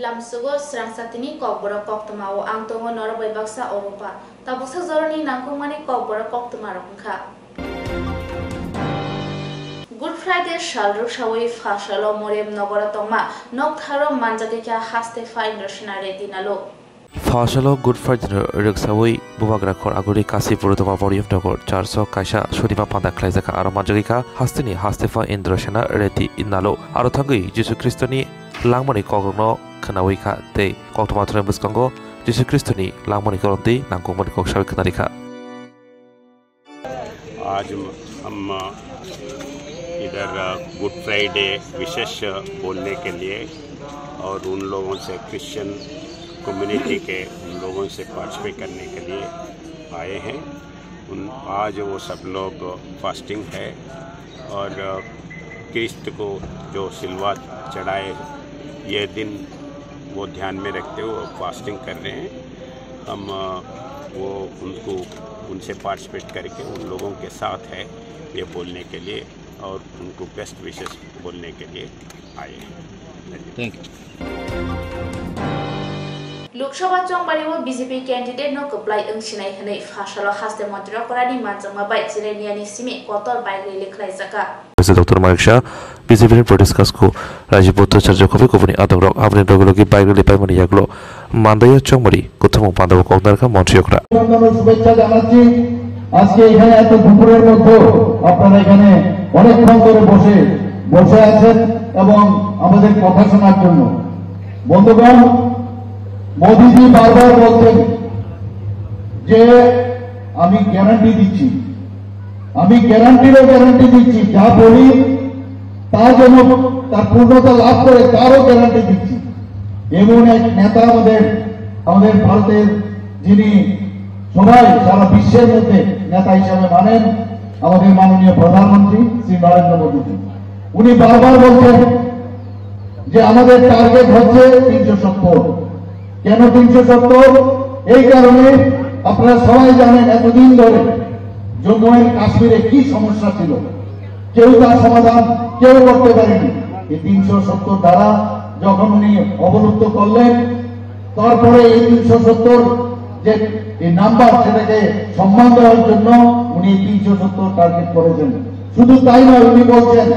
Lamsugo Srangsatini Kokbora Koktama o Antongo Norway Baksa Europa. Tabuksa Zoroni Nankumani Kokbora Koktama Rongka. Good Friday Shalruk Shawi Fashalo Morem Nogoratoma, Noktaro Manjakika Haste Fine Roshinare Dinalo. Fashalo Good Friday Ruksawi Bubagrakor Aguri Kasi Purutama Body of Nogor, Charso Kaisha, Shudima Panda Klaisaka Aramajaka, Hastini Hastefa Indroshana Reti Inalo, Arotangi, Jesu Christoni, Langmani Kogno, Kanawika, Day, Koktamator Buskongo, Jesu Christoni, Langmani Koronti, Nankomani Kokshawi Kanarika. आज हम इधर good Friday विशेष बोलने के लिए और उन लोगों से क्रिश्चियन कम्युनिटी के उन लोगों से पार्टिसिपेट करने के लिए आए हैं। आज वो सब लोग फास्टिंग है और क्रिस्त को जो सिलवा चढ़ाए ये दिन वो ध्यान में रखते हुए फास्टिंग कर रहे हैं। हम वो उनसे पार्टिसिपेट करके उन लोगों के साथ है ये बोलने के लिए और उनको बेस्ट विशेस बोलने के लिए आए हैं। Thank you. लोकसभा चंबारिवो बीजेपी कैंडिडेट नो कप्लाई अंशिनाय हनै फाशलो हास्ते मन्त्रि करानि मानजमा बाइ जिरेनियानि सिमे कतर बाइक लेखलाय जाका डॉक्टर मार्कशा बीजेपी प्रोटेस्टकास को राजीपुत्र चर्चकबि कोपनि आदंरक आबनि डगलगि बाइक लेपाय मनि यागलो मानदाया चंबारि कोथमो पांडव कौंदारका मन्त्रियकरा শুভেচ্ছা জানাচ্ছি। আজকে এখানে এত দুপুরের মধ্যে আপনারা এখানে অনেকক্ষণ ধরে বসে আছেন এবং আমাদের কথা শোনার জন্য। বন্ধুগণ, মোদিজি বারবার বলছেন যে আমি গ্যারান্টি দিচ্ছি, আমি গ্যারান্টি দিচ্ছি, যা বলি তা যেন তার পূর্ণতা লাভ করে তারও গ্যারান্টি দিচ্ছি। এমন এক নেতা আমাদের ভারতের যিনি সবাই সারা বিশ্বের মধ্যে নেতা হিসাবে মানেন, আমাদের মাননীয় প্রধানমন্ত্রী শ্রী নরেন্দ্র মোদীজি। উনি বারবার বলছেন যে আমাদের টার্গেট হচ্ছে 370। কেন 370? এই কারণে আপনারা সবাই জানেন এতদিন ধরে জম্মু এন্ড কাশ্মীরে কি সমস্যা ছিল, কেউ তার সমাধান কেউ করতে পারেনি। এই 370 দ্বারা যখন উনি অবলুপ্ত করলেন, তারপরে এই 370 যে এই নাম্বার সেটাকে সম্মান দেওয়ার জন্য উনি 370 টার্গেট করেছেন। শুধু তাই নয়, উনি বলছেন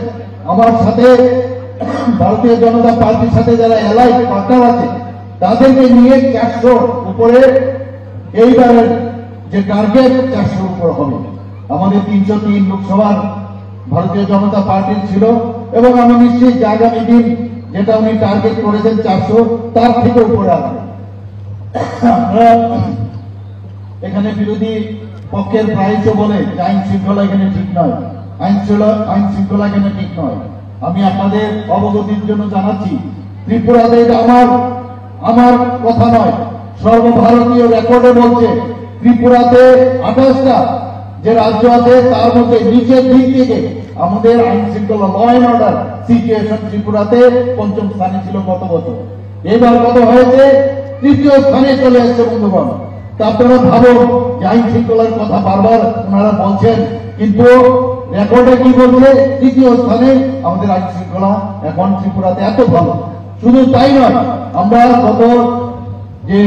আমার সাথে ভারতীয় জনতা পার্টির সাথে যারা এলাইড পার্টনার আছে তাদেরকে নিয়ে 400 উপরে এইবারের যে টার্গেট 400 উপর হবে। আমাদের 303 লোকসভার ভারতীয় জনতা পার্টির ছিল এবং আমি নিশ্চিত যে আগামী দিন যেটা উনি টার্গেট করেছেন 400 তার থেকে উপরে আসবে। এখানে বিরোধী পক্ষের প্রায়ই বলে যে আইন শৃঙ্খলা এখানে ঠিক নয়, আইন শৃঙ্খলা এখানে ঠিক নয়। আমি আপনাদের অবগতির জন্য জানাচ্ছি, ত্রিপুরাতে এটা আমার কথা নয়, সর্বভারতীয় রেকর্ডে বলছে ত্রিপুরাতে 28টা যে রাজ্য আছে তার মধ্যে নিচের দিক থেকে আমাদের আইন শৃঙ্খলা ল অ্যান্ড অর্ডার সিচুয়েশন ত্রিপুরাতে 5ম স্থানে ছিল গত বছর। এবার কত হয়েছে? 3য় স্থানে চলে এসেছে। বন্ধুগণ, তা আপনারা ভাবুন যে আইন শৃঙ্খলার কথা বারবার ওনারা বলছেন, কিন্তু রেকর্ডে কি বলছে? 3য় স্থানে আমাদের আইন শৃঙ্খলা এখন ত্রিপুরাতে এত ভালো। শুধু তাই নয়, আমরা গত যে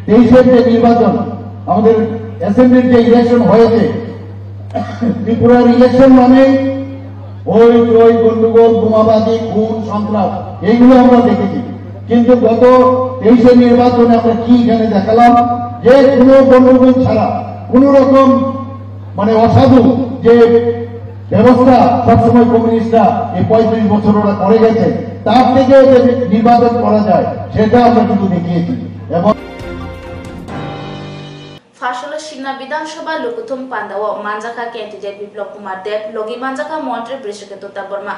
23-এর যে নির্বাচন, আমাদের অ্যাসেম্বলির যে ইলেকশন হয়েছে, ত্রিপুরার ইলেকশন মানে ওই গন্ডগোল, বোমাবাজি, খুন, সন্ত্রাস এইগুলো আমরা দেখেছি। কিন্তু গত 23-এর নির্বাচনে আমরা কি এখানে দেখালাম যে কোনো গন্ডগোল ছাড়া কোন রকম মানে অসাধু যে ব্যবস্থা সবসময় কমিউনিস্টরা এই 35 বছর ওরা করে গেছে, তার থেকে যে নির্বাচন করা যায় সেটা আমরা কিন্তু দেখিয়েছি। এবং ফাশলো সিংনা বিধানসভা লোকথম পান্দাও মানজাকা ক্যান্ডিডেট বিপ্লব কুমার দেব লগি মানজাকা মন্ত্রী বৃষকেতুতা বর্মা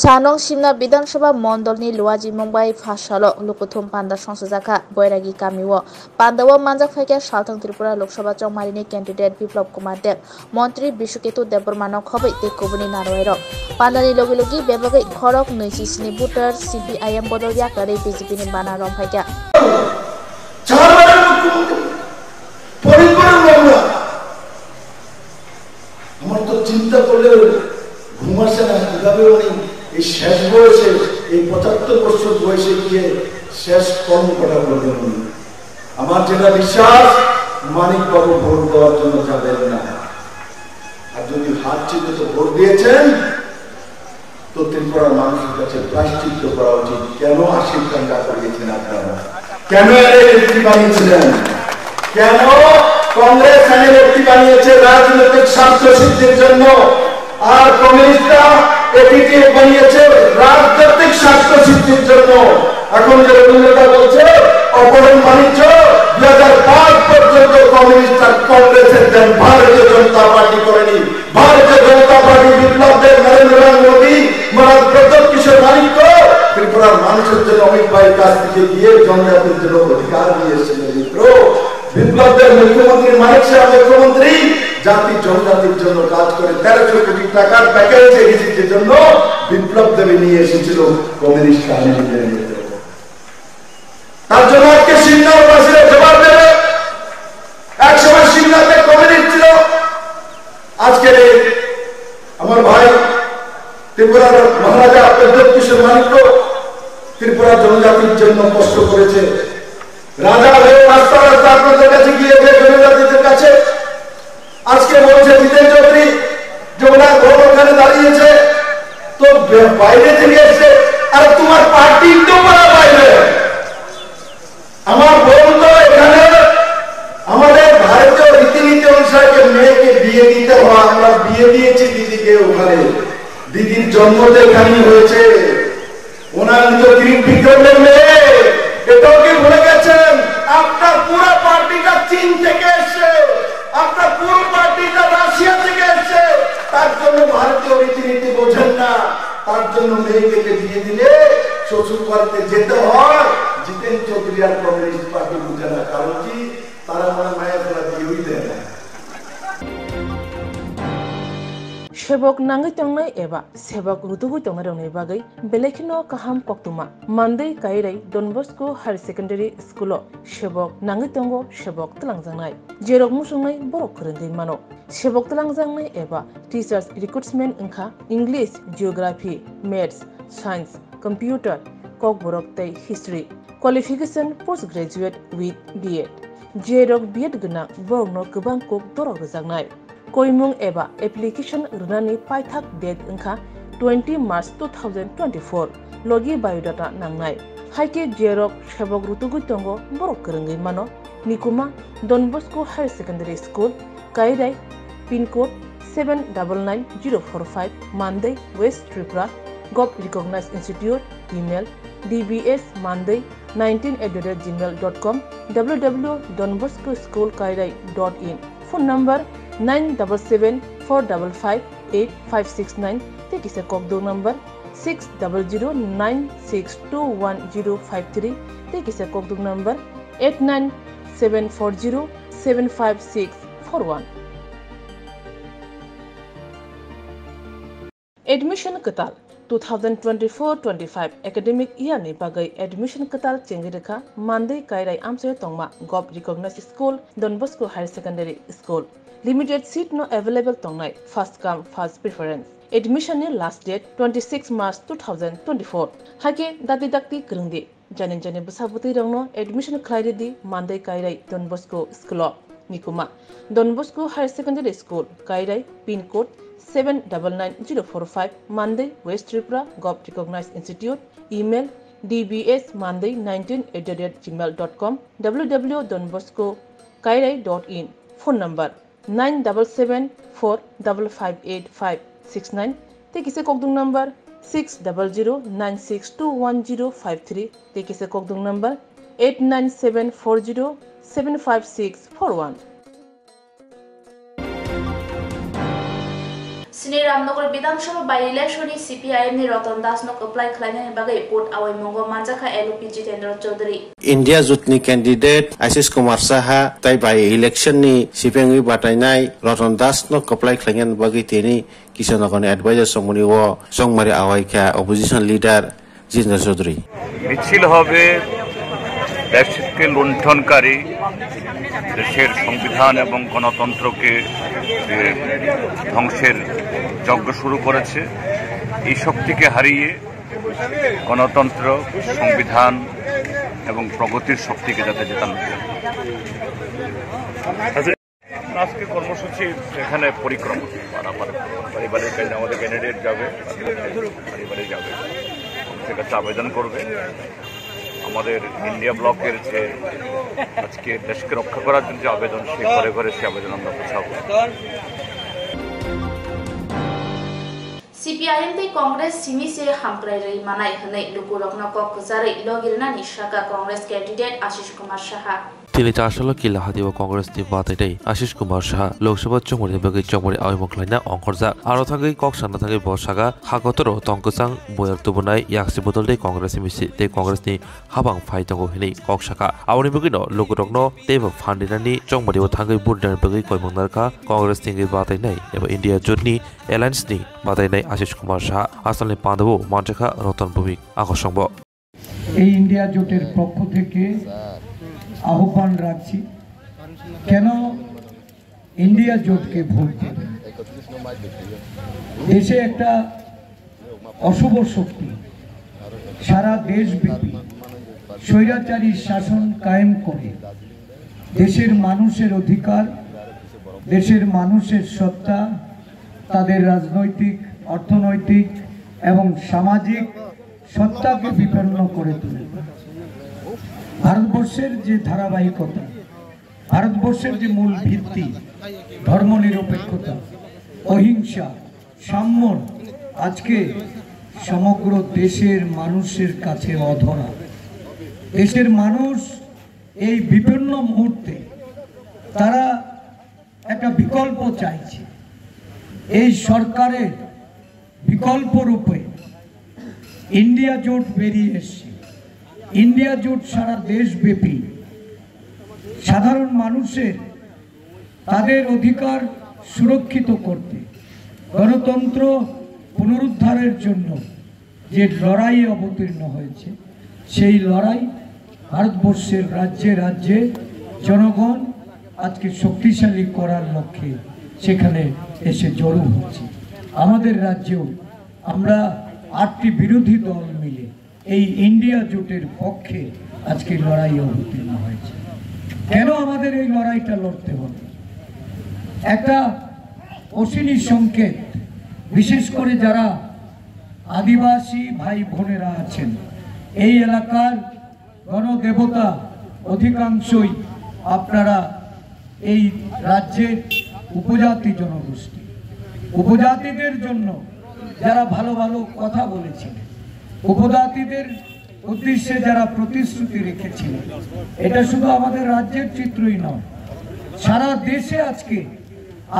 সানং সিমনা বিধানসভা মন্ডলনি লুয়াজি মুম্বাই ফাশালো লোকথম পান্দা সংসজাকা বৈরাগী কামিও পান্দাও মানজাক ফাইকে সালথং ত্রিপুরা লোকসভা চৌমারিনি ক্যান্ডিডেট বিপ্লব কুমার দেব মন্ত্রী বৃষকেতু দেববর্মানক হबै তেকুবনি নারওয়াইরক পান্দানি লগি লগি বেবাগै খরক 26 ভোটার সিপিআইএম বদলিয়া কারে বিজেপিনি বানা রমফাইকা আমার তো চিন্তা করলে ঘুম আসে না, কিভাবে উনি এই শেষ বয়সে এই 75 বছর বয়সে গিয়ে শেষ কর্মকর্তা করবেন উনি। আমার যেটা বিশ্বাস, মানিকবাবু ভোট দেওয়ার জন্য যাবেন না। আর যদি হাত চিহ্নিত ভোট দিয়েছেন, তো ত্রিপুরার মানুষের কাছে প্রায়শ্চিত্ত করা উচিত। কেন আশির কাণ্ডা করিয়েছেন আপনারা? কেন এনএলএফটি বানিয়েছিলেন? কেন কংগ্রেস এনএলএফটি বানিয়েছে রাজনৈতিক স্বার্থ সিদ্ধির জন্য, আর কমিউনিস্টরা এটিকে বানিয়েছে রাজনৈতিক স্বার্থ সিদ্ধির জন্য। এখন যে রবীন্দ্রতা বলছে অপহরণ বাণিজ্য 2005 পর্যন্ত কমিউনিস্ট আর কংগ্রেসের দেন, ভারতীয় জনতা পার্টি করেনি। ভারতীয় জনতা পার্টি বিপ্লবদের নরেন্দ্র মোদী, মহারাজ প্রতাপ কিশোর মানিক্য ত্রিপুরার মানুষের জন্য অমিত ভাইয়ের কাছ থেকে গিয়ে জনজাতির জন্য অধিকার নিয়ে এসেছিলেন। মিত্র, বিপ্লবদের মুখ্যমন্ত্রী মানিক শাহ মুখ্যমন্ত্রী জাতি জনজাতির জন্য কাজ করে 1300 কোটি টাকার প্যাকেজ এসেছে জন্য বিপ্লব দেবী নিয়ে এসেছিল কমিউনিস্ট আন্দোলনের নেতৃত্ব। তার জন্য আজকে সিন্নার বাসীরা জবাব দেবে। একসময় সিন্নাতে কমিউনিস্ট ছিল, আজকে আমার ভাই ত্রিপুরার মহারাজা প্রদ্যোৎ কিশোর মানিক্য ত্রিপুরা জনজাতির জন্য কষ্ট করেছে। রাজা হয়ে রাস্তা রাস্তা আপনাদের কাছে গিয়েছে জনজাতিদের কাছে। আজকে বলছে জিতেন চৌধুরী যে ওনার ঘর ওখানে দাঁড়িয়েছে, তো বাইরে থেকে এসছে। আর তোমার পার্টির তো বলা বাইরে। আমার বোন তো এখানে আমাদের ভারতীয় রীতিনীতি অনুসারে মেয়েকে বিয়ে দিতে হয়। আমরা বিয়ে দিয়েছি দিদিকে ওখানে, দিদির জন্ম তো এখানেই হয়েছে। ওনার তো বিক্রমের মেয়ে, এটাও কি ভুলে গেছেন? আপনার পুরো পার্টিটা চীন থেকে এসছে, আপনার পুরো পার্টিটা রাশিয়া থেকে এসছে। তার জন্য ভারতীয় রীতিনীতি বোঝেন না। তার জন্য মেয়েকে বিয়ে দিলে শ্বশুর বাড়িতে যেতে হয়। জিতেন চৌধুরী আর কমিউনিস্ট পার্টি বুঝে না, কারণ কি তারা মনে মায়ের তোরা বিয়েই দেয় না। सेबक नांगै तंगनाय एबा सेबक रुतुगै तंगनाय रंनि बागै बेलेखिनो काहाम कक्तुमा मानदै कायरै Don Bosco higher secondary school सेबक नांगै तंगो सेबक तलांजांनाय जेरक मुसुंनाय बरक फोरोंगै मानो सेबक तलांजांनाय एबा टीचार्स रिक्रुटमेंट इंखा English geography maths science computer कक बरक तै history qualification post graduate with BEd जेरक बीएड गना बरकनो गोबां कक दरक रोजांनाय कोइमुं एबा एप्लिकेशन रुनानि पाइथाक डेट इंखा 20 मार्च 2024 लगी बायोडाटा नांनाय हाइके जेरक सेबक रुतुगै तंगो बरक गोरोंगै मानो निकुमा Don Bosco higher secondary school कायराय पिन कोड 799045 मानदै west Tripura govt recognised institute email dbsmanday19@gmail.com www.donboscoschoolkairai.in phone number 9774558569 तेकिसे कॉकदो नंबर 6009621053 तेकिसे कॉकदो नंबर 8974075641 एडमिशन कताल 2024-25 एकेडमिक ईयर नि बागै एडमिशन कताल चेंगिरेखा मानदै कायराय आमसे तंगमा govt recognised school Don Bosco higher secondary school limited seat no available तंगनाय first come first preference admission नि लास्ट डेट 26 मार्च 2024 हाके दाति दाक्ति ग्रंदि जाने जाने बसाबुति रंगनो एडमिशन खायरेदि मानदै कायराय डन बस्को स्कूल निकुमा Don Bosco higher secondary school कायराय pin code 799045 Monday West Tripura Gov Recognized Institute email dbsmanday19@gmail.com www.donboscokairai.in phone number 9774558569 tekise kokdung number 6009621053 tekise kokdung number 8974075641 सिनी Ramnagar Vidhan Sabha by election CPIM नि रतन दास नो apply खालायनायनि बागै पोट आवै मंगो मानजाखा एलओपी जितेंद्र चौधरी इंडिया जुथनि कैंडिडेट आशीष कुमार साहा ताई बाई इलेक्शन नि सीपीआईएम बाटायनाय रतन दास नो अप्लाई खालायनायनि बागै तेनि किशनगरनि एडवाइजर संगमनि व संगमारि आवायखा अपोजिशन लीडर जितेंद्र चौधरी मिছিল হবে দেশকে লুণ্ঠনকারী দেশের সংবিধান এবং গণতন্ত্রকে ধ্বংসের যজ্ঞ শুরু করেছে এই শক্তিকে হারিয়ে গণতন্ত্র সংবিধান এবং প্রগতির শক্তিকে যাতে জেতানো যায়। আজকে কর্মসূচি এখানে পরিক্রমা পারিবারিক আমাদের ক্যান্ডিডেট যাবে, পারিবারিক যাবে, সে কাছে আবেদন করবে। আমাদের ইন্ডিয়া ব্লকের যে আজকে দেশকে রক্ষা করার জন্য যে আবেদন, সে ঘরে ঘরে সে আবেদন আমরা পৌঁছাবো। CPIM tei Congress simi se hamkrai rei manai hanai lukulokna kok kuzare ilogirna nishaka Congress candidate Ashish Kumar Saha তিনি 4 সাল কিলা হাতি ও কংগ্রেস নি বাতাইটাই আশিস কুমার সাহা লোকসভা চুমুরি বেগৈ চমুরি আইমুখলাইনা অংখরজা আরো থাকি কক সানা থাকি বসাগা হাগতর তংকসাং বয়ার তুবনাই ইয়াকসি বদলদে কংগ্রেস মিসি তে কংগ্রেস নি হাবাং ফাইতঙ্গ হিনি কক শাখা আউনি বেগৈন লোকরকন তেব ফান্ডিনানি চমুরি ও থাকি বুরদার বেগৈ কয়মংনারকা কংগ্রেস নি বাতাইনাই এবা ইন্ডিয়া জোটনি অ্যালায়েন্স নি বাতাইনাই আশিস কুমার সাহা আসলে পাঁদবো মানচাখা রতন ভূমিক আকর্ষণব এই ইন্ডিয়া জোটের পক্ষ থেকে আহ্বান রাখছি, কেন ইন্ডিয়া জোটকে ভোট দেবেন। দেশে একটা অশুভ শক্তি সারা দেশব্যাপী স্বৈরাচারী শাসন কায়েম করে দেশের মানুষের অধিকার, দেশের মানুষের সত্তা, তাদের রাজনৈতিক, অর্থনৈতিক এবং সামাজিক সত্তাকে বিপন্ন করে তোলে। ভারতবর্ষের যে ধারাবাহিকতা, ভারতবর্ষের যে মূল ভিত্তি ধর্মনিরপেক্ষতা, অহিংসা, সাম্য, আজকে সমগ্র দেশের মানুষের কাছে অধরা। দেশের মানুষ এই বিপন্ন মুহূর্তে তারা একটা বিকল্প চাইছে। এই সরকারের বিকল্প রূপে ইন্ডিয়া জোট বেরিয়ে এসছে। ইন্ডিয়া জোট সারা দেশব্যাপী সাধারণ মানুষের তাদের অধিকার সুরক্ষিত করতে, গণতন্ত্র পুনরুদ্ধারের জন্য যে লড়াই অবতীর্ণ হয়েছে, সেই লড়াই ভারতবর্ষের রাজ্যে রাজ্যে জনগণ আজকে শক্তিশালী করার লক্ষ্যে সেখানে এসে জড়ো হচ্ছে। আমাদের রাজ্যেও আমরা 8টি বিরোধী দল মিলে এই ইন্ডিয়া জোটের পক্ষে আজকে লড়াই অবতীর্ণ হয়েছে। কেন আমাদের এই লড়াইটা লড়তে হবে? একটা অশনি সংকেত, বিশেষ করে যারা আদিবাসী ভাই বোনেরা আছেন, এই এলাকার গণদেবতা অধিকাংশই আপনারা এই রাজ্যের উপজাতি জনগোষ্ঠী। উপজাতিদের জন্য যারা ভালো ভালো কথা বলেছিলেন, উপজাতিদের উদ্দেশ্যে যারা প্রতিশ্রুতি রেখেছিলেন, এটা শুধু আমাদের রাজ্যের চিত্রই নয়, সারা দেশে আজকে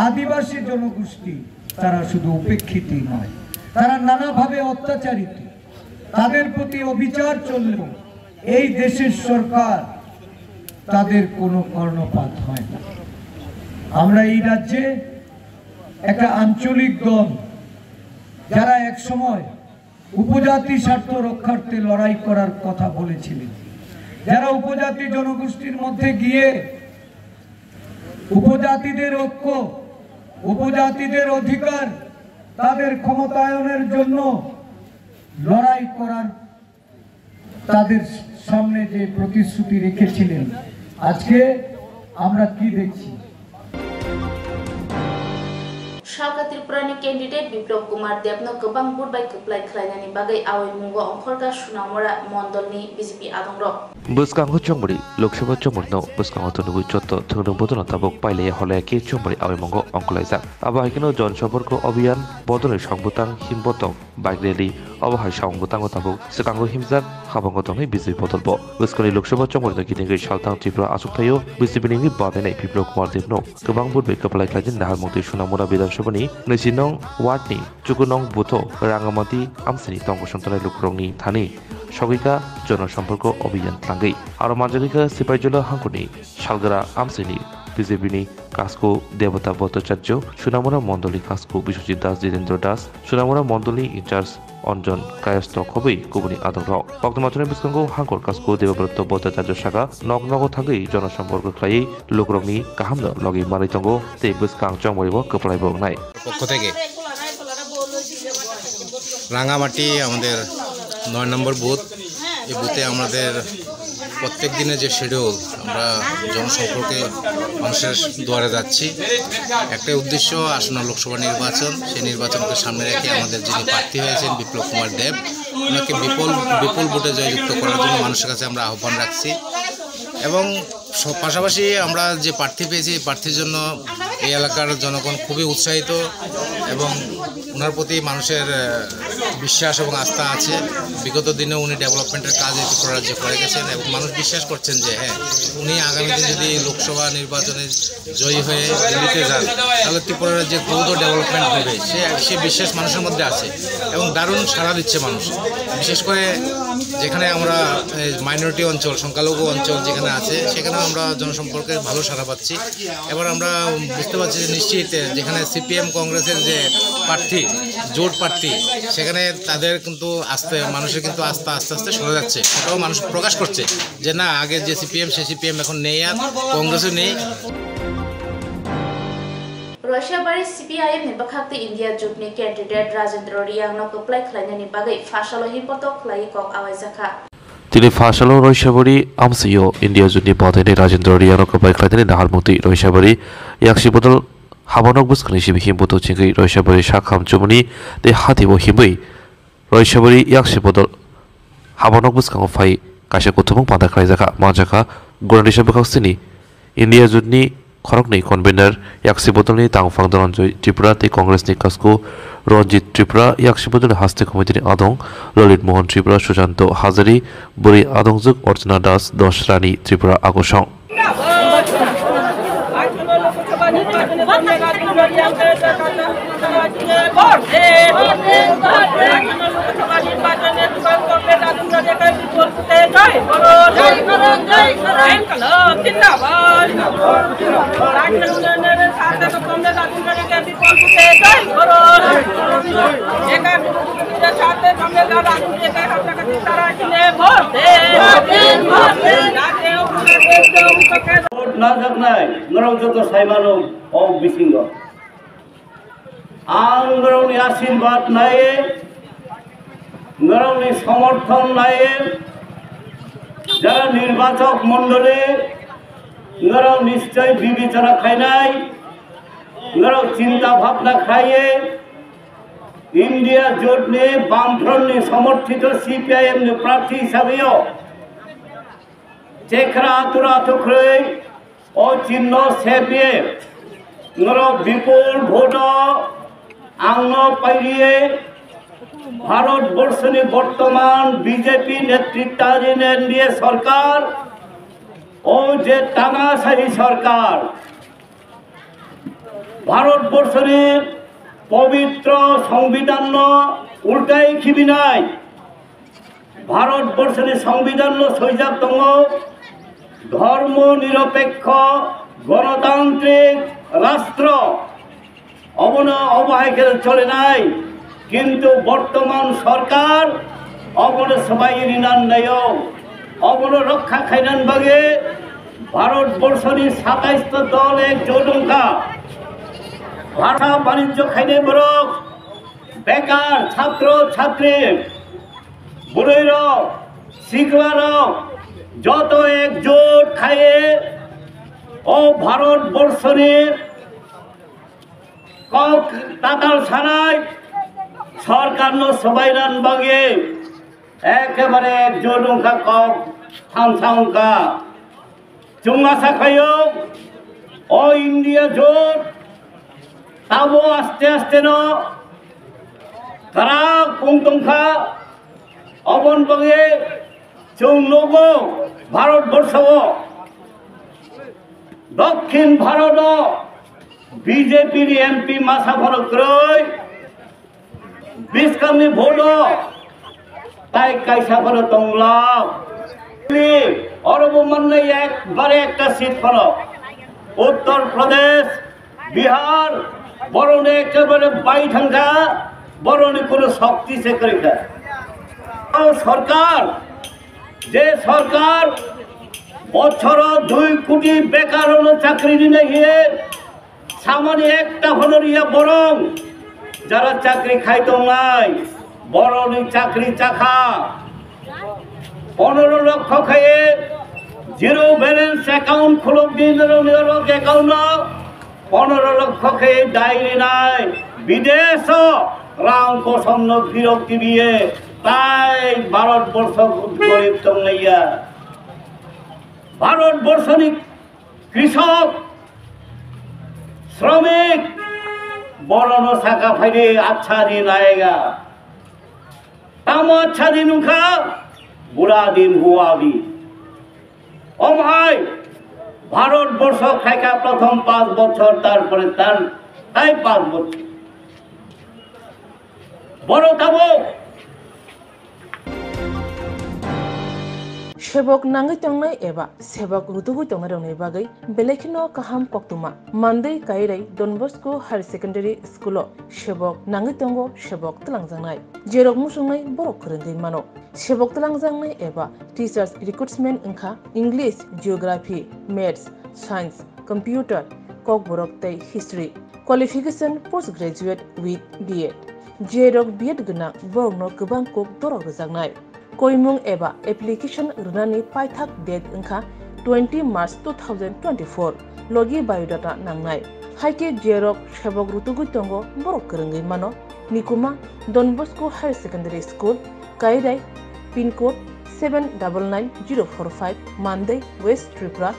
আদিবাসী জনগোষ্ঠী তারা শুধু উপেক্ষিতই নয়, তারা নানাভাবে অত্যাচারিত। তাদের প্রতি অবিচার চললেও এই দেশের সরকার তাদের কোনো কর্ণপাত হয় না। আমরা এই রাজ্যে একটা আঞ্চলিক দল যারা এক সময় উপজাতি স্বার্থ রক্ষার্থে লড়াই করার কথা বলেছিলেন, যারা উপজাতি জনগোষ্ঠীর মধ্যে গিয়ে উপজাতিদের ঐক্য, উপজাতিদের অধিকার, তাদের ক্ষমতায়নের জন্য লড়াই করার তাদের সামনে যে প্রতিশ্রুতি রেখেছিলেন, আজকে আমরা কি দেখছি? Shalka Tripurani candidate Biplop Kumar Debno Gobang Budbai Kuplai Klainani Bagai Awi Mungo Ongkhorga Sunamora Mondolni BJP Adongrok Buskango Chomuri Lokshaba Chomurno Buskango Tunubu Chotto Thunung Bodona Tabok Paile Holeki Chomuri Awi Mungo Ongkolaisa Abahikino Jon Soborko Obian Bodone Songbutang Himbotong Bike Rally Abahai Songbutang Tabok Sekango Himzak Habango Tongi BJP Potolbo Buskani Lokshaba Chomuri Kinegi Shaltang Tripura Asuktayo BJP Ningi Badene Biplop Kumar Debno Gobang Budbai Kuplai Klain Nahal Mukti Sunamora Bidan Shobani Nesinong Watni Chukunong Buto Rangamati Amsini Tongo Santana Lukrongni Thani Shogika Jono সম্পর্ক অভিযান থাঙ্গি আর মানজাগিকা সিপাইজলা হাঙ্কুনি শালগরা আমসিনি বিজেপিনি কাসকো দেবতা ভট্টাচার্য সুনামুরা মণ্ডলী কাসকো বিশ্বজিৎ দাস জিতেন্দ্র দাস সুনামুরা মণ্ডলী in charge Anjan Kayastha খবই কুবনি আদর ভক্তমাচনে বিস্কঙ্গো হাঙ্কর কাসকো দেবব্রত ভট্টাচার্য শাখা নগনগ থাঙ্গি জনসম্পর্ক খাই লোকরংনি কাহামন লগি মারিতঙ্গো তে বিস্কাং চমরিব কপলাইব নাই পক্ষ থেকে রাঙ্গামাটি আমাদের 9 নম্বর বুথ। এই বুথে আমাদের প্রত্যেক দিনে যে শিডিউল আমরা জনসম্পর্কে মানুষের দুয়ারে যাচ্ছি, একটাই উদ্দেশ্য আসন্ন লোকসভা নির্বাচন। সেই নির্বাচনকে সামনে রেখে আমাদের যিনি প্রার্থী হয়েছেন বিপ্লব কুমার দেব, ওনাকে বিপুল ভোটে জয়যুক্ত করার জন্য মানুষের কাছে আমরা আহ্বান রাখছি। এবং পাশাপাশি আমরা যে প্রার্থী পেয়েছি, প্রার্থীর জন্য এই এলাকার জনগণ খুবই উৎসাহিত এবং ওনার প্রতি মানুষের বিশ্বাস এবং আস্থা আছে। বিগত দিনে উনি ডেভেলপমেন্টের কাজ ত্রিপুরা রাজ্যে করে গেছেন এবং মানুষ বিশ্বাস করছেন যে হ্যাঁ, উনি আগামী দিন যদি লোকসভা নির্বাচনে জয়ী হয়ে দিল্লিতে যান তাহলে ত্রিপুরা রাজ্যে দ্রুত ডেভেলপমেন্ট হবে, সে বিশ্বাস মানুষের মধ্যে আছে এবং দারুণ সাড়া দিচ্ছে মানুষ। বিশেষ করে যেখানে আমরা মাইনরিটি অঞ্চল, সংখ্যালঘু অঞ্চল যেখানে আছে সেখানেও আমরা জনসম্পর্কে ভালো সাড়া পাচ্ছি। এবার আমরা বুঝতে পারছি যে নিশ্চিত যেখানে সিপিএম কংগ্রেসের যে প্রার্থী, জোট প্রার্থী, সেখানে তাদের কিন্তু মানুষের কিন্তু আস্থা আস্তে আস্তে সরে যাচ্ছে। সেটাও মানুষ প্রকাশ করছে যে না, আগে যে সিপিএম সে সিপিএম এখন নেই, আর কংগ্রেসও নেই। Roshiyabari CPIM ni bakhakti India Jupni candidate Rajendra Riangno koplai khlainani bagai fasalo hipoto khlai kok awaizakha. তিনি ফাঁসালো রৈশাবাড়ি আমসিও ইন্ডিয়া জুনি পথেনে রাজেন্দ্র রিয়ানো কপাই খাইতেনে নাহারমুক্তি রৈশাবাড়ি ইয়াকসি বদল হাবানক বুসখানি সিবি হিমবুতো চিঙ্গি রৈশাবাড়ি শাখাম চুমনি দে হাতিব হিমই রৈশাবাড়ি ইয়াকসি বদল হাবানক বুসখাং ফাই কাশে কুথুমং পাদা খাইজাখা মাজাখা গুণানি সাবেখাকসিনি ইন্ডিয়া জুনি খরকনি কনভেনার ইয়াকসি বদলনি তাংফাং ধনঞ্জয় ত্রিপুরা তে কংগ্রেসনি কাসকু রঞ্জিত ত্রিপুরা ইয়াকসি বদল হাস্তে কমিটিনি আদং ললিত মোহন ত্রিপুরা সুশান্ত হাজারি বুড়ি আদংজুক অর্চনা দাস দশ রানী ত্রিপুরা আকর্ষণ না থাকনাই নরম যত সাইমানো ও বিসিঙ্গ আন্দোলনী আশীর্বাদ নাই, নরমনি সমর্থন নাই, যারা নির্বাচক মন্ডলী নরম নিশ্চয় বিবেচনা খাই নাই, নরম চিন্তা ভাবনা খাইয়ে ইন্ডিয়া জোট নিয়ে বামফ্রন্ট সমর্থিত সিপিআইএম প্রার্থী হিসাবেও চেখরা আতুরা থুখরে ও চিহ্ন সেপিয়ে নরম বিপুল ভোট আংন পাইয়ে ভারতবর্ষের বর্তমান বিজেপি নেতৃত্বাধীন এনডিএ সরকার ও যে টানাশাহী সরকার ভারতবর্ষের পবিত্র সংবিধান উল্টাই খিবি নাই, ভারতবর্ষের সংবিধান সৈজাব দङ ধর্ম নিরপেক্ষ গণতান্ত্রিক রাষ্ট্র অবহেলা চলে নাই, কিন্তু বর্তমান সরকার অবন সবাই ঋণান নেয় অবন রক্ষা খাইনান বাগে ভারতবর্ষের ২৭টা দল এক জোটংকা ভাষা বাণিজ্য খাইনে বরক বেকার ছাত্র ছাত্রী বুড়ের শিখলার যত একজোট খাইয়ে ও ভারতবর্ষের কক তাতাল ছাড়াই সরকার সবাই রান বাগে একেবারে একজোট অঙ্কা কক থামসা অঙ্কা চুঙ্গাসা খাইও ও ইন্ডিয়া জোট তাবো আস্তে আস্তে ন তারা কুমতংখা অবন বাগে চৌনব ভারতবর্ষ দক্ষিণ ভারত বিজেপির এমপি মাসা ভরক রই বিশকামনি ভোট তাই কাইসা ভর তংলা অরব মানে একবারে একটা সিট ফরক উত্তর প্রদেশ বিহার বরণে একেবারে বাই ঠাঙ্গা বরণে কোনো শক্তি সে করে সরকার যে সরকার বছর 2 কোটি বেকার চাকরি দিনে গিয়ে সামান্য একটা হলরিয়া বরং যারা চাকরি খাইতো নাই বরং চাকরি চাখা 15 লক্ষ খাইয়ে জিরো ব্যালেন্স অ্যাকাউন্ট খুলক দিন অ্যাকাউন্ট 15 লক্ষ কে ডায়েরি নাই বিদেশ রাম পছন্দ বিরক্তি দিয়ে তাই ভারতবর্ষ গরিব তঙ্গাইয়া ভারতবর্ষনি কৃষক শ্রমিক বড় শাখা ফাইলে আচ্ছা দিন আएगा তাম আচ্ছা দিন উখা বুড়া দিন হুয়া भी ও ভাই ভারতবর্ষ খাইকা প্রথম 5 বছর তারপরে তাই 5 বছর বড় খাবো সেবক নাঙ্গি তংনাই এবা সেবক রুতুগুই তংনারংনি বাগৈ বেলেখিনো কাহাম পক্তুমা মানदै কাইরাই ডন बस्को हायर सेकेंडरी स्कूलो सेबक नांगै तंगो सेबक तलांजांनाय जेरक मुसुंनाय बरक फोरोंगै मानो सेबक तलांजांनाय एबा टीचर्स रिक्रुटमेंट इंखा English geography maths science computer कक बरक तै history qualification post graduate with BEd जेरक बीएड गना बरकनो गोबां कक दरक रोजांनाय कोइमुं एबा एप्लीकेशन रुनानि पाइथाक डेट इंखा 20 मार्च 2024 लगी बायोडाटा नांनाय हाइके जेरक सेबक रुतुगुइ तंगो बरक गोरोंगै मानो निकुमा Don Bosco higher secondary school काइराय पिन कोड 799045 मानदै west Tripura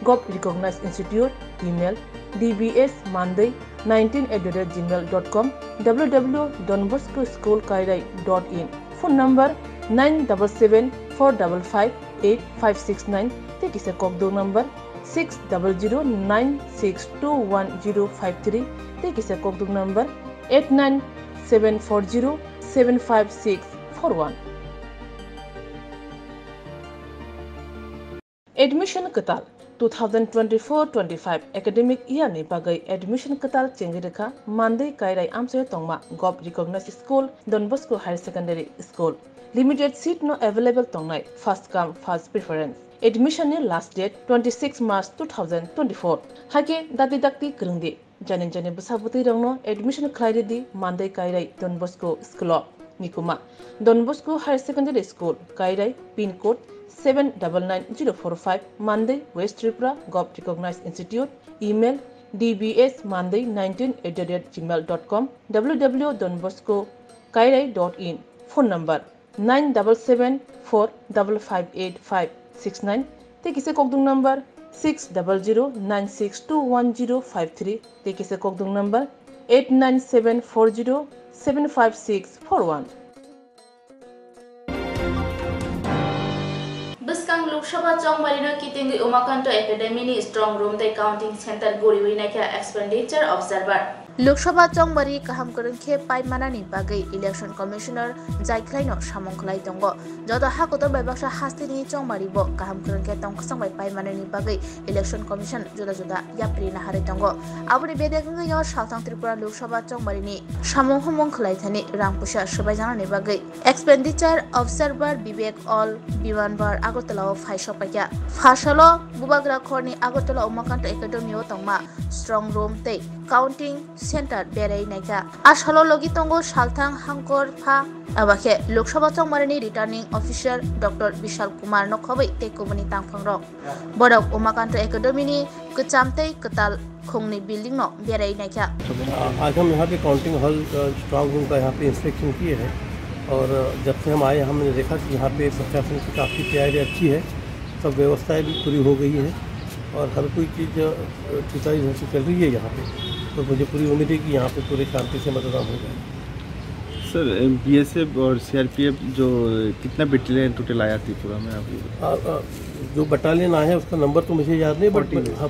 govt recognised institute email dbsmanday19@gmail.com www.donboscoschoolkairai.in phone number 9774558569 ते किसे कॉकदो नंबर 6009621053 ते किसे कॉकदो नंबर 8974075641 एडमिशन कताल 2024-25 एकेडमिक ईयर नि बागै एडमिशन कताल चेंगिरेखा मानदै काइराय आमसे तंगमा govt recognised school Don Bosco higher secondary school limited seat no available तंगनाय first come first preference admission नि लास्ट डेट 26 मार्च 2024 हाके दाति दाक्ति ग्रंदि जाने जाने बसाबुति रंगनो एडमिशन खलाइदि मानदै काइराय डन बस्को स्कूल निकुमा Don Bosco higher secondary school काइराय pin code 799045 Monday West Tripura Gov Recognized Institute email dbsmanday19@gmail.com www.donboscokairai.in phone number 9774558569 te kise kokdung number 6009621053 te kise kokdung number 8974075641 Biskang Lok Sabha Chongmarino Kitingi Umakanto Academy ni Strong Room the Counting Center Guriwi Naika Expenditure Observer Lok Sabha Chongmari kaham kurangkhe paimanani bagai Election Commissioner Jaiklaino samongklai tongo jodo hakotor baibaksa hastini Chongmari bo kaham kurangkhe tongkhasangbai paimanani bagai Election Commission joda joda yapri nahare tongo aboni bedegangai yo Southern Tripura Lok Sabha Chongmari ni samong homong khlai thani rangpusa sabai janani bagai Expenditure Observer Bibek All Biwanbar Agartala Faisopaya Fashalo Bubagra Khorni Agartala Umakanto Academy o tongma Strong Room te Counting Center berai naika ashalo logi tongo salthang hangkor pha abakhe Lok Sabha Chongmari returning officer Dr. Vishal Kumar no khobai te komani tangphang rok borok Umakanto Academy ni kchamtei ktal khongni building no berai naika आज हम यहाँ पे counting hall strong room का यहाँ पे inspection किए हैं और जब से हम आए हमने देखा कि यहाँ पे प्रशासन की काफ़ी तैयारी अच्छी है सब व्यवस्थाएं भी पूरी हो गई है और हर कोई चीज़ सुचारू ढंग से चल रही है यहाँ पे तो मुझे पूरी उम्मीद है कि यहाँ पे पूरे शांति से मतदान हो जाए सर बीएसएफ और सीआरपीएफ जो कितना बटालियन टोटल आया त्रिपुरा में अभी जो बटालियन आया है उसका नंबर तो मुझे याद नहीं बट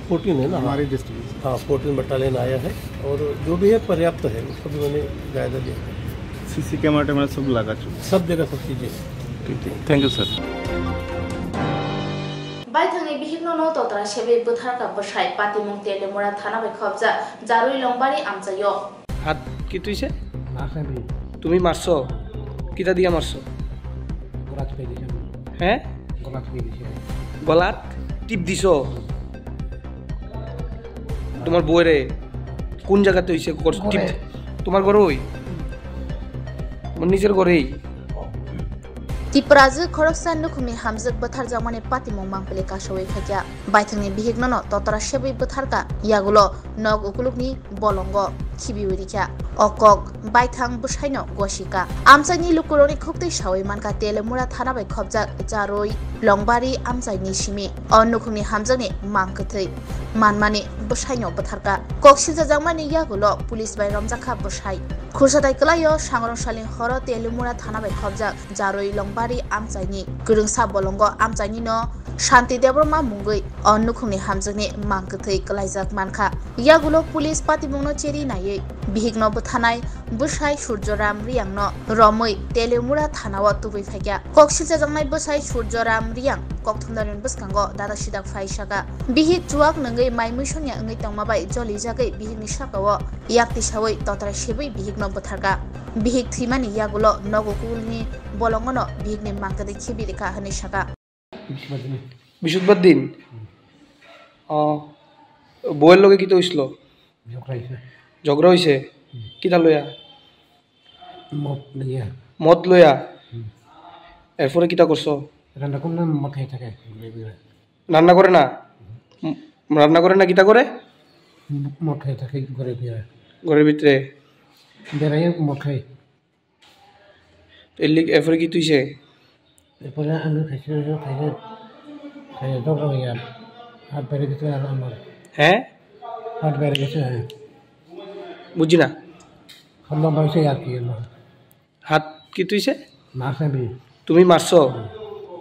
14 है ना हमारे डिस्ट्रिक्ट हाँ 14 बटालियन आया है और जो भी है पर्याप्त है उसको भी मैंने जायजा लिया सीसी कैमरा सब लगा चुका सब जगह सब चीज़ें thank you sir Baithangni bihimno no totra shebe buthar ka bashai patimung tele mora thana bai khobja jarui longbari amchayo হাত কি তুইছে তুমি মারছো কিটা দিয়া মারছো গলাত পে দিছো হ্যাঁ গলাত পে দিছো গলাত টিপ দিছো তোমার বইরে কোন জায়গাতে হইছে টিপ তোমার ঘরে হই আমার নিজের ঘরেই Tiprazu Koroksan Nukumi Hamzak Batar Zamani Patimong Mangpele Kashawi Khaja Baitangni Bihignono Totora Shebi Batarka Yagulo Nog Ukulukni Bolongo Kibiwirika Okok Baitang Bushaino Goshika Amsani Lukuroni Kukti Shawi Manka Telemura Thanabai Khobjak Jaroi Longbari Amsai Nishimi On Nukumi Hamzani Mangkatei Manmani Bushaino Batarka Kokshiza Zamani Yagulo Police by Ramzaka Bushai Kursatai Kalayo Shangron Shalin Horo Telemura Thanabai Khobjak Jaroi Longbari Amsaini Gurungsa Bolongo Amsaini no Shanti Debroma Mungui On Nukumi Hamzani Mangkatei Kalaizak Manka Yagulo Police Patimono Cheri Naye Bihigno Buthanai Bushai Surjoram Riangno Romoi Telemura Thanawa Tubi Phagya Kokshiza Jangnai Bushai Surjoram Riang Kokthundarin Buskango Dada Shidak Faishaga Bihig Chuak Nangai Maimushonya Ngai Tangmabai Joli Jagai Bihig Nishakawo Yakti Shawai Totra Shibi Bihigno Butharga Bihig Thimani Yagulo Nogokulni Bolongono Bihigni Mangkade Kibirika Hanishaka Bishudbaddin বউয়ের লগে কি তো হইছিল ঝগড়া হইছে কিটা লইয়া মদ লইয়া এরপরে কিটা করছো রান্না করে না রান্না করে না কিটা করে মদ খাই থাকে ঘরের ভিতরে বেড়াই মদ খাই এরপরে কি তুইছে এরপরে আমি খাইছিলাম খাইলে ঝগড়া হয়ে গেল হাত বেড়ে গেছে আর আমার হ্যাঁ হাত বেড়ে গেছে বুঝি না লম্বা হয়েছে আর কি হাত কি তুইছে মারছে তুমি মারছো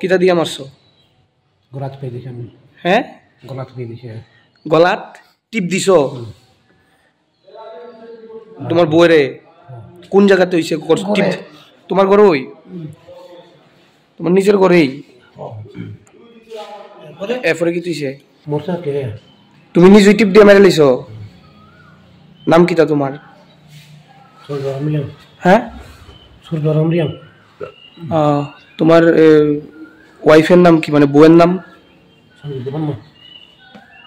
কিটা দিয়া মারছো গলাত পেয়ে দিছি আমি হ্যাঁ গলাত পেয়ে দিছি গলাত টিপ দিছো তোমার বউরে কোন জায়গাতে হইছে টিপ তোমার ঘরে ওই তোমার নিজের ঘরেই এরপরে কি তুইছে তুমি নিজে টিপ দিয়ে মেরে লাইছো নাম কিটা তোমার হ্যাঁ তোমার ওয়াইফের নাম কি মানে বউয়ের নাম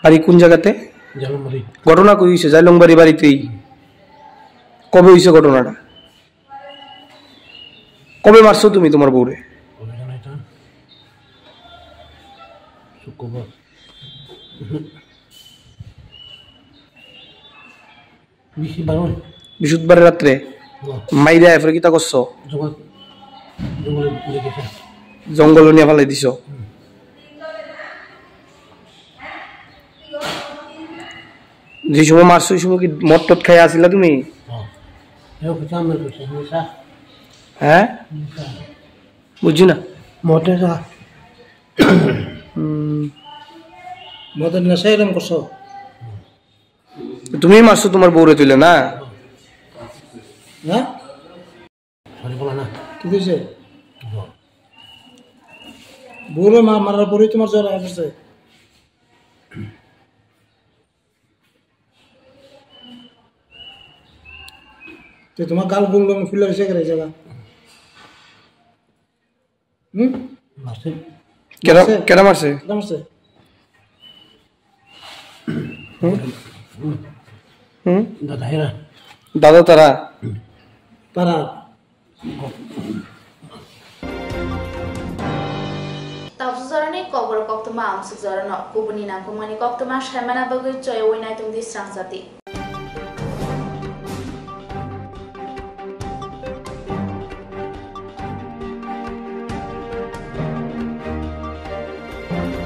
বাড়ি কোন জায়গাতে ঘটনা কই হইছে জাইলংবাড়ি বাড়িতেই কবে হইছে ঘটনাটা কবে মারছো তুমি তোমার বউরে বৃহস্পতিবার রাত্রে মাইরা এরপরে কিতা করছো জঙ্গল নিয়ে ফেলাই দিছ যে সময় মারছো ওই সময় কি মদ টদ খাই আসিলা তুমি হ্যাঁ বুঝছি না মদের নেশা এরকম করছো তুমি মারছো তোমার বউরে তুলে না হ্যাঁ কি দিছে বউরে মারার পরেই তোমার জ্বর আসছে তো তোমার গাল গুলো ফুলে রয়েছে করে জায়গা মারছে কেন মারছে দাদা তারা Tafsirani kobor koktoma amsuk zarano kubuni na kumani koktoma shamana bagai joy winai tung di strangsati